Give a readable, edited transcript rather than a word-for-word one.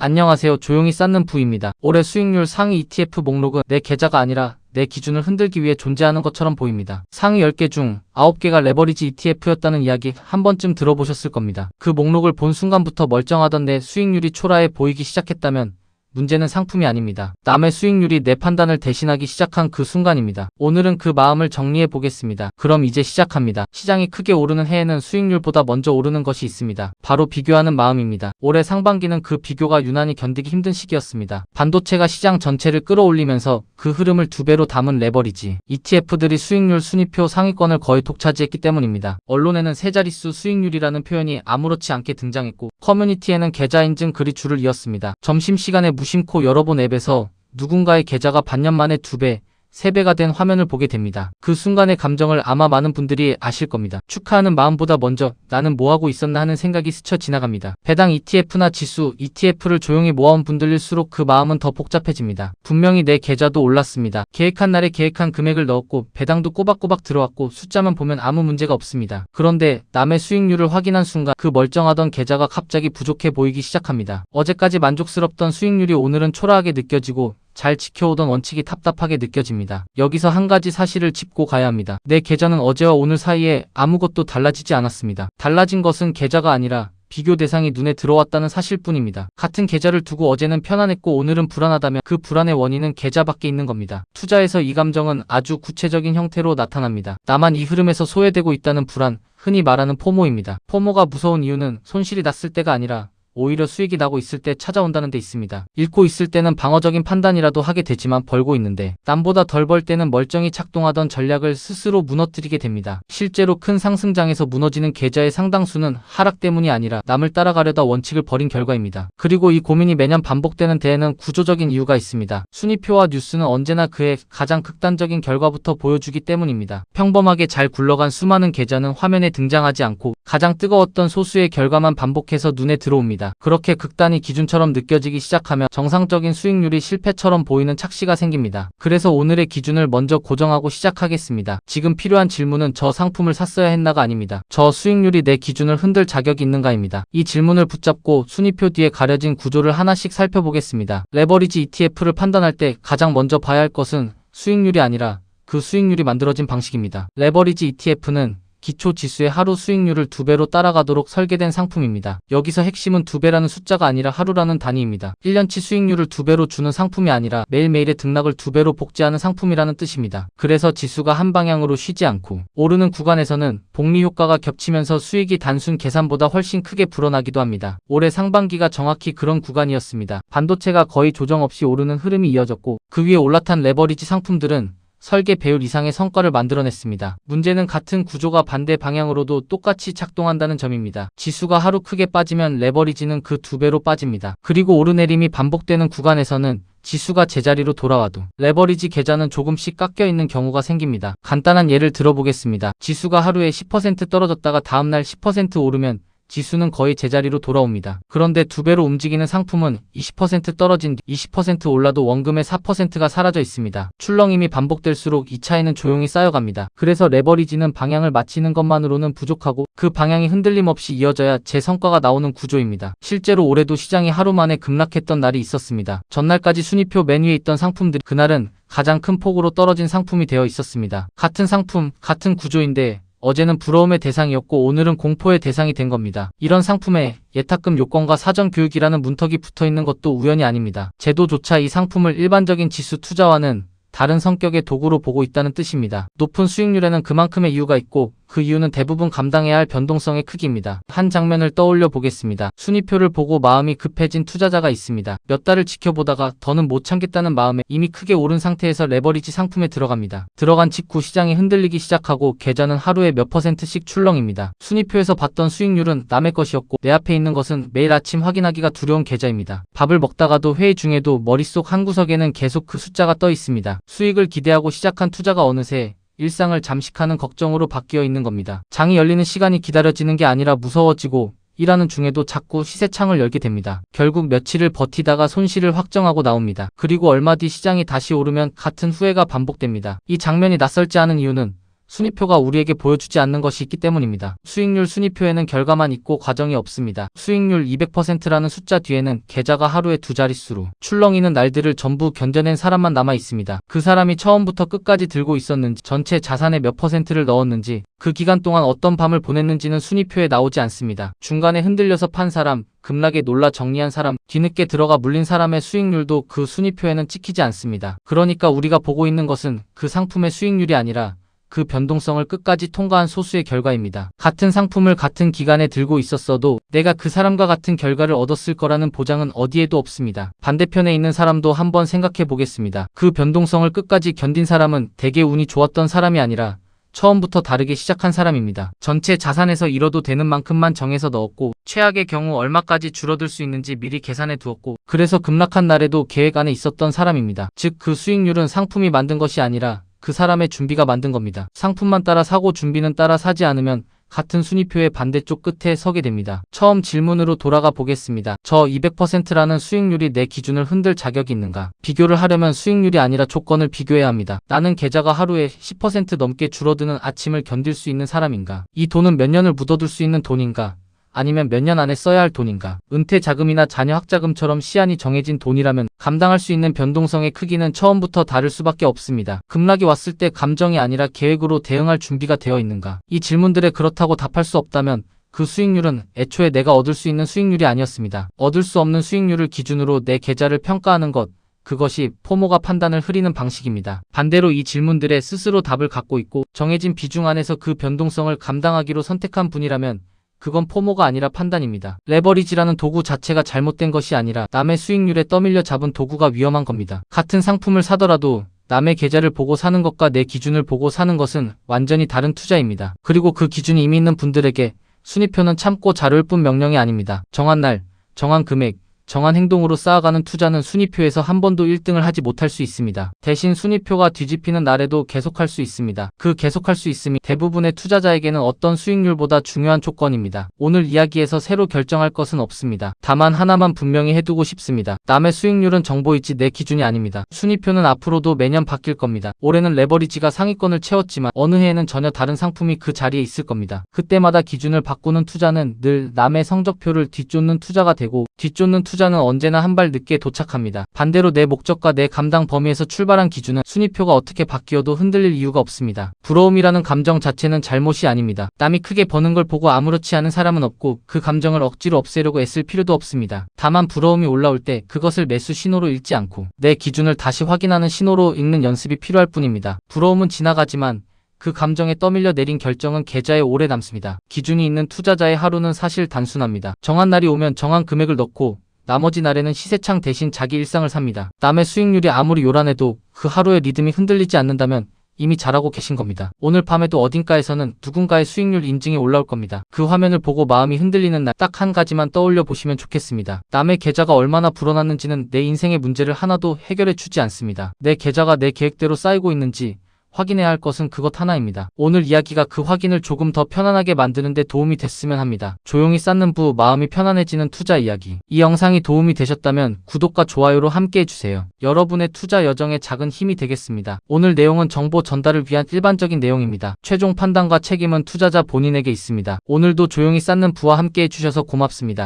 안녕하세요. 조용히 쌓는 부입니다. 올해 수익률 상위 ETF 목록은 내 계좌가 아니라 내 기준을 흔들기 위해 존재하는 것처럼 보입니다. 상위 10개 중 9개가 레버리지 ETF였다는 이야기 한 번쯤 들어보셨을 겁니다. 그 목록을 본 순간부터 멀쩡하던 내 수익률이 초라해 보이기 시작했다면 문제는 상품이 아닙니다. 남의 수익률이 내 판단을 대신하기 시작한 그 순간입니다. 오늘은 그 마음을 정리해 보겠습니다. 그럼 이제 시작합니다. 시장이 크게 오르는 해에는 수익률보다 먼저 오르는 것이 있습니다. 바로 비교하는 마음입니다. 올해 상반기는 그 비교가 유난히 견디기 힘든 시기였습니다. 반도체가 시장 전체를 끌어올리면서 그 흐름을 2배로 담은 레버리지 ETF들이 수익률 순위표 상위권을 거의 독차지했기 때문입니다. 언론에는 세 자릿수 수익률이라는 표현이 아무렇지 않게 등장했고 커뮤니티에는 계좌 인증 글이 줄을 이었습니다. 점심시간에 무심코 열어본 앱에서 누군가의 계좌가 반년 만에 2배, 3배가 된 화면을 보게 됩니다. 그 순간의 감정을 아마 많은 분들이 아실 겁니다. 축하하는 마음보다 먼저 나는 뭐하고 있었나 하는 생각이 스쳐 지나갑니다. 배당 ETF나 지수 ETF를 조용히 모아온 분들일수록 그 마음은 더 복잡해집니다. 분명히 내 계좌도 올랐습니다. 계획한 날에 계획한 금액을 넣었고 배당도 꼬박꼬박 들어왔고 숫자만 보면 아무 문제가 없습니다. 그런데 남의 수익률을 확인한 순간 그 멀쩡하던 계좌가 갑자기 부족해 보이기 시작합니다. 어제까지 만족스럽던 수익률이 오늘은 초라하게 느껴지고 잘 지켜오던 원칙이 답답하게 느껴집니다. 여기서 한 가지 사실을 짚고 가야 합니다. 내 계좌는 어제와 오늘 사이에 아무것도 달라지지 않았습니다. 달라진 것은 계좌가 아니라 비교 대상이 눈에 들어왔다는 사실뿐입니다. 같은 계좌를 두고 어제는 편안했고 오늘은 불안하다면 그 불안의 원인은 계좌 밖에 있는 겁니다. 투자에서 이 감정은 아주 구체적인 형태로 나타납니다. 나만 이 흐름에서 소외되고 있다는 불안, 흔히 말하는 포모입니다. 포모가 무서운 이유는 손실이 났을 때가 아니라 오히려 수익이 나고 있을 때 찾아온다는 데 있습니다. 잃고 있을 때는 방어적인 판단이라도 하게 되지만 벌고 있는데 남보다 덜 벌 때는 멀쩡히 작동하던 전략을 스스로 무너뜨리게 됩니다. 실제로 큰 상승장에서 무너지는 계좌의 상당수는 하락 때문이 아니라 남을 따라가려다 원칙을 버린 결과입니다. 그리고 이 고민이 매년 반복되는 데에는 구조적인 이유가 있습니다. 순위표와 뉴스는 언제나 그의 가장 극단적인 결과부터 보여주기 때문입니다. 평범하게 잘 굴러간 수많은 계좌는 화면에 등장하지 않고 가장 뜨거웠던 소수의 결과만 반복해서 눈에 들어옵니다. 그렇게 극단이 기준처럼 느껴지기 시작하면 정상적인 수익률이 실패처럼 보이는 착시가 생깁니다. 그래서 오늘의 기준을 먼저 고정하고 시작하겠습니다. 지금 필요한 질문은 저 상품을 샀어야 했나가 아닙니다. 저 수익률이 내 기준을 흔들 자격이 있는가입니다. 이 질문을 붙잡고 순위표 뒤에 가려진 구조를 하나씩 살펴보겠습니다. 레버리지 ETF를 판단할 때 가장 먼저 봐야 할 것은 수익률이 아니라 그 수익률이 만들어진 방식입니다. 레버리지 ETF는 기초 지수의 하루 수익률을 2배로 따라가도록 설계된 상품입니다. 여기서 핵심은 2배라는 숫자가 아니라 하루라는 단위입니다. 1년치 수익률을 2배로 주는 상품이 아니라 매일매일의 등락을 2배로 복제하는 상품이라는 뜻입니다. 그래서 지수가 한 방향으로 쉬지 않고 오르는 구간에서는 복리 효과가 겹치면서 수익이 단순 계산보다 훨씬 크게 불어나기도 합니다. 올해 상반기가 정확히 그런 구간이었습니다. 반도체가 거의 조정 없이 오르는 흐름이 이어졌고 그 위에 올라탄 레버리지 상품들은 설계 배율 이상의 성과를 만들어냈습니다. 문제는 같은 구조가 반대 방향으로도 똑같이 작동한다는 점입니다. 지수가 하루 크게 빠지면 레버리지는 그 2배로 빠집니다. 그리고 오르내림이 반복되는 구간에서는 지수가 제자리로 돌아와도 레버리지 계좌는 조금씩 깎여 있는 경우가 생깁니다. 간단한 예를 들어보겠습니다. 지수가 하루에 10% 떨어졌다가 다음날 10% 오르면 지수는 거의 제자리로 돌아옵니다. 그런데 2배로 움직이는 상품은 20% 떨어진 뒤 20% 올라도 원금의 4%가 사라져 있습니다. 출렁임이 반복될수록 이 차이는 조용히 쌓여갑니다. 그래서 레버리지는 방향을 맞추는 것만으로는 부족하고 그 방향이 흔들림 없이 이어져야 제 성과가 나오는 구조입니다. 실제로 올해도 시장이 하루 만에 급락했던 날이 있었습니다. 전날까지 순위표 맨 위에 있던 상품들이 그날은 가장 큰 폭으로 떨어진 상품이 되어 있었습니다. 같은 상품, 같은 구조인데 어제는 부러움의 대상이었고 오늘은 공포의 대상이 된 겁니다. 이런 상품에 예탁금 요건과 사전 교육이라는 문턱이 붙어 있는 것도 우연이 아닙니다. 제도조차 이 상품을 일반적인 지수 투자와는 다른 성격의 도구로 보고 있다는 뜻입니다. 높은 수익률에는 그만큼의 이유가 있고 그 이유는 대부분 감당해야 할 변동성의 크기입니다. 한 장면을 떠올려 보겠습니다. 순위표를 보고 마음이 급해진 투자자가 있습니다. 몇 달을 지켜보다가 더는 못 참겠다는 마음에 이미 크게 오른 상태에서 레버리지 상품에 들어갑니다. 들어간 직후 시장이 흔들리기 시작하고 계좌는 하루에 몇 %씩 출렁입니다. 순위표에서 봤던 수익률은 남의 것이었고 내 앞에 있는 것은 매일 아침 확인하기가 두려운 계좌입니다. 밥을 먹다가도 회의 중에도 머릿속 한구석에는 계속 그 숫자가 떠 있습니다. 수익을 기대하고 시작한 투자가 어느새 일상을 잠식하는 걱정으로 바뀌어 있는 겁니다. 장이 열리는 시간이 기다려지는 게 아니라 무서워지고 일하는 중에도 자꾸 시세창을 열게 됩니다. 결국 며칠을 버티다가 손실을 확정하고 나옵니다. 그리고 얼마 뒤 시장이 다시 오르면 같은 후회가 반복됩니다. 이 장면이 낯설지 않은 이유는 순위표가 우리에게 보여주지 않는 것이 있기 때문입니다. 수익률 순위표에는 결과만 있고 과정이 없습니다. 수익률 200%라는 숫자 뒤에는 계좌가 하루에 두 자릿수로 출렁이는 날들을 전부 견뎌낸 사람만 남아 있습니다. 그 사람이 처음부터 끝까지 들고 있었는지, 전체 자산의 몇 퍼센트를 넣었는지, 그 기간 동안 어떤 밤을 보냈는지는 순위표에 나오지 않습니다. 중간에 흔들려서 판 사람, 급락에 놀라 정리한 사람, 뒤늦게 들어가 물린 사람의 수익률도 그 순위표에는 찍히지 않습니다. 그러니까 우리가 보고 있는 것은 그 상품의 수익률이 아니라 그 변동성을 끝까지 통과한 소수의 결과입니다. 같은 상품을 같은 기간에 들고 있었어도 내가 그 사람과 같은 결과를 얻었을 거라는 보장은 어디에도 없습니다. 반대편에 있는 사람도 한번 생각해 보겠습니다. 그 변동성을 끝까지 견딘 사람은 대개 운이 좋았던 사람이 아니라 처음부터 다르게 시작한 사람입니다. 전체 자산에서 잃어도 되는 만큼만 정해서 넣었고, 최악의 경우 얼마까지 줄어들 수 있는지 미리 계산해 두었고, 그래서 급락한 날에도 계획 안에 있었던 사람입니다. 즉, 그 수익률은 상품이 만든 것이 아니라 그 사람의 준비가 만든 겁니다. 상품만 따라 사고 준비는 따라 사지 않으면 같은 순위표의 반대쪽 끝에 서게 됩니다. 처음 질문으로 돌아가 보겠습니다. 저 200%라는 수익률이 내 기준을 흔들 자격이 있는가? 비교를 하려면 수익률이 아니라 조건을 비교해야 합니다. 나는 계좌가 하루에 10% 넘게 줄어드는 아침을 견딜 수 있는 사람인가? 이 돈은 몇 년을 묻어둘 수 있는 돈인가? 아니면 몇 년 안에 써야 할 돈인가? 은퇴 자금이나 자녀 학자금처럼 시한이 정해진 돈이라면 감당할 수 있는 변동성의 크기는 처음부터 다를 수밖에 없습니다. 급락이 왔을 때 감정이 아니라 계획으로 대응할 준비가 되어 있는가? 이 질문들에 그렇다고 답할 수 없다면 그 수익률은 애초에 내가 얻을 수 있는 수익률이 아니었습니다. 얻을 수 없는 수익률을 기준으로 내 계좌를 평가하는 것, 그것이 포모가 판단을 흐리는 방식입니다. 반대로 이 질문들에 스스로 답을 갖고 있고 정해진 비중 안에서 그 변동성을 감당하기로 선택한 분이라면 그건 포모가 아니라 판단입니다. 레버리지라는 도구 자체가 잘못된 것이 아니라 남의 수익률에 떠밀려 잡은 도구가 위험한 겁니다. 같은 상품을 사더라도 남의 계좌를 보고 사는 것과 내 기준을 보고 사는 것은 완전히 다른 투자입니다. 그리고 그 기준이 이미 있는 분들에게 순위표는 참고 자료일 뿐 명령이 아닙니다. 정한 날, 정한 금액, 정한 행동으로 쌓아가는 투자는 순위표에서 한 번도 1등을 하지 못할 수 있습니다. 대신 순위표가 뒤집히는 날에도 계속할 수 있습니다. 그 계속할 수 있음이 대부분의 투자자에게는 어떤 수익률보다 중요한 조건입니다. 오늘 이야기에서 새로 결정할 것은 없습니다. 다만 하나만 분명히 해두고 싶습니다. 남의 수익률은 정보이지 내 기준이 아닙니다. 순위표는 앞으로도 매년 바뀔 겁니다. 올해는 레버리지가 상위권을 채웠지만 어느 해에는 전혀 다른 상품이 그 자리에 있을 겁니다. 그때마다 기준을 바꾸는 투자는 늘 남의 성적표를 뒤쫓는 투자가 되고, 뒤쫓는 투자는 언제나 한 발 늦게 도착합니다. 반대로 내 목적과 내 감당 범위에서 출발한 기준은 순위표가 어떻게 바뀌어도 흔들릴 이유가 없습니다. 부러움이라는 감정 자체는 잘못이 아닙니다. 남이 크게 버는 걸 보고 아무렇지 않은 사람은 없고 그 감정을 억지로 없애려고 애쓸 필요도 없습니다. 다만 부러움이 올라올 때 그것을 매수 신호로 읽지 않고 내 기준을 다시 확인하는 신호로 읽는 연습이 필요할 뿐입니다. 부러움은 지나가지만 그 감정에 떠밀려 내린 결정은 계좌에 오래 남습니다. 기준이 있는 투자자의 하루는 사실 단순합니다. 정한 날이 오면 정한 금액을 넣고 나머지 날에는 시세창 대신 자기 일상을 삽니다. 남의 수익률이 아무리 요란해도 그 하루의 리듬이 흔들리지 않는다면 이미 잘하고 계신 겁니다. 오늘 밤에도 어딘가에서는 누군가의 수익률 인증이 올라올 겁니다. 그 화면을 보고 마음이 흔들리는 날 딱 한 가지만 떠올려 보시면 좋겠습니다. 남의 계좌가 얼마나 불어났는지는 내 인생의 문제를 하나도 해결해 주지 않습니다. 내 계좌가 내 계획대로 쌓이고 있는지 확인해야 할 것은 그것 하나입니다. 오늘 이야기가 그 확인을 조금 더 편안하게 만드는 데 도움이 됐으면 합니다. 조용히 쌓는 부 마음이 편안해지는 투자 이야기. 이 영상이 도움이 되셨다면 구독과 좋아요로 함께 해주세요. 여러분의 투자 여정에 작은 힘이 되겠습니다. 오늘 내용은 정보 전달을 위한 일반적인 내용입니다. 최종 판단과 책임은 투자자 본인에게 있습니다. 오늘도 조용히 쌓는 부와 함께 해주셔서 고맙습니다.